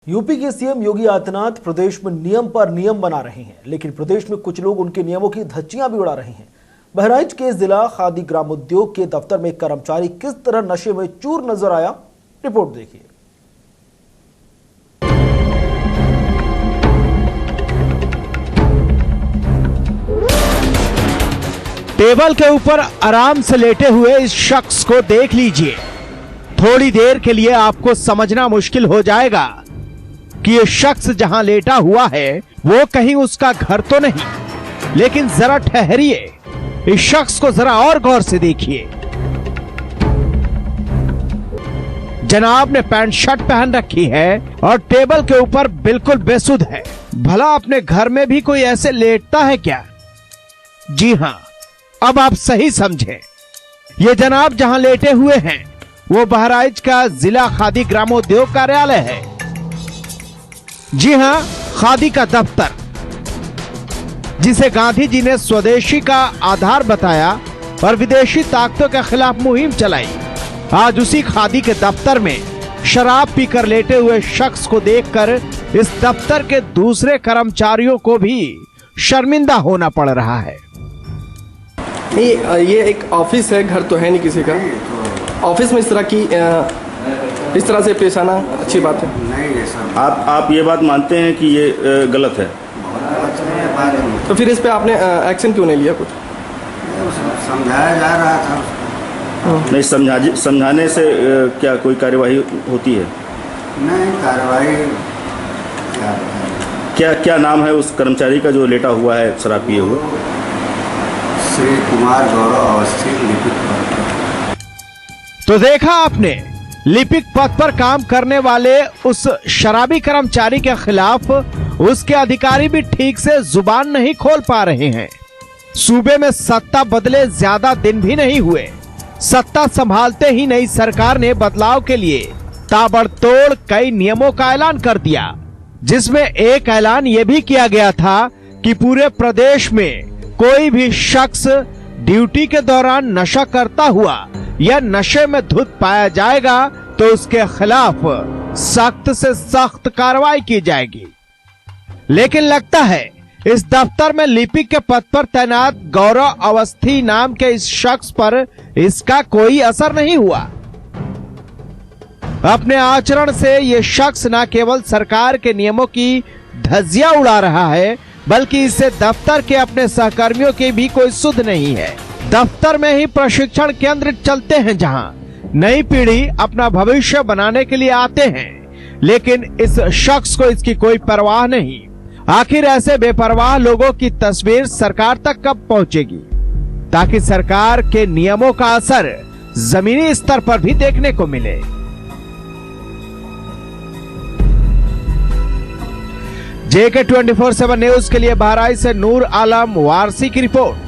UP के CM Yogi Adityanath प्रदेश में नियम पर नियम बना रहे हैं, लेकिन प्रदेश में कुछ लोग उनके नियमों की धज्जियां भी उड़ा रहे हैं। बहराइच के जिला खादी ग्रामोद्योग के दफ्तर में कर्मचारी किस तरह नशे में चूर नजर आया, रिपोर्ट देखिए। टेबल के ऊपर आराम से लेटे हुए इस शख्स को देख लीजिए। थोड़ी देर के लिए आपको समझना मुश्किल हो जाएगा कि ये शख्स जहां लेटा हुआ है वो कहीं उसका घर तो नहीं, लेकिन जरा ठहरिए, इस शख्स को जरा और गौर से देखिए। जनाब ने पैंट शर्ट पहन रखी है और टेबल के ऊपर बिल्कुल बेसुध है। भला अपने घर में भी कोई ऐसे लेटता है क्या? जी हां, अब आप सही समझे। ये जनाब जहां लेटे हुए हैं वो बहराइच का जिला खादी ग्रामोद्योग कार्यालय है। जी हां, खादी का दफ्तर, जिसे गांधी जी ने स्वदेशी का आधार बताया और विदेशी ताकतों के खिलाफ मुहिम चलाई। आज उसी खादी के दफ्तर में शराब पीकर लेटे हुए शख्स को देखकर इस दफ्तर के दूसरे कर्मचारियों को भी शर्मिंदा होना पड़ रहा है। ये एक ऑफिस है, घर तो है नहीं किसी का। ऑफिस में इस तरह से पेश आना अच्छी बात है? नहीं, आप ये बात मानते हैं कि ये गलत है? तो फिर इस पे आपने एक्शन क्यों नहीं लिया? कुछ समझाया जा रहा था। नहीं, समझाने से क्या कोई कार्यवाही होती है? नहीं, कार्यवाही क्या नाम है उस कर्मचारी का जो लेटा हुआ है शराब पिए हुए? श्री कुमार गौरव अवस्थी, लिपिक पद। तो देखा आपने, लिपिक पद पर काम करने वाले उस शराबी कर्मचारी के खिलाफ उसके अधिकारी भी ठीक से जुबान नहीं खोल पा रहे हैं। सूबे में सत्ता बदले ज्यादा दिन भी नहीं हुए, सत्ता संभालते ही नई सरकार ने बदलाव के लिए ताबड़तोड़ कई नियमों का ऐलान कर दिया, जिसमें एक ऐलान यह भी किया गया था कि पूरे प्रदेश में कोई भी शख्स ड्यूटी के दौरान नशा करता हुआ या नशे में धुत पाया जाएगा तो उसके खिलाफ सख्त से सख्त कार्रवाई की जाएगी। लेकिन लगता है इस दफ्तर में लिपिक के पद पर तैनात गौरव अवस्थी नाम के इस शख्स पर इसका कोई असर नहीं हुआ। अपने आचरण से ये शख्स न केवल सरकार के नियमों की धज्जियां उड़ा रहा है, बल्कि इससे दफ्तर के अपने सहकर्मियों की भी कोई सुध नहीं है। दफ्तर में ही प्रशिक्षण केंद्र चलते हैं जहां नई पीढ़ी अपना भविष्य बनाने के लिए आते हैं, लेकिन इस शख्स को इसकी कोई परवाह नहीं। आखिर ऐसे बेपरवाह लोगों की तस्वीर सरकार तक कब पहुंचेगी, ताकि सरकार के नियमों का असर जमीनी स्तर पर भी देखने को मिले। JK 24/7 न्यूज के लिए बहराइच से नूर आलम वारसी की रिपोर्ट।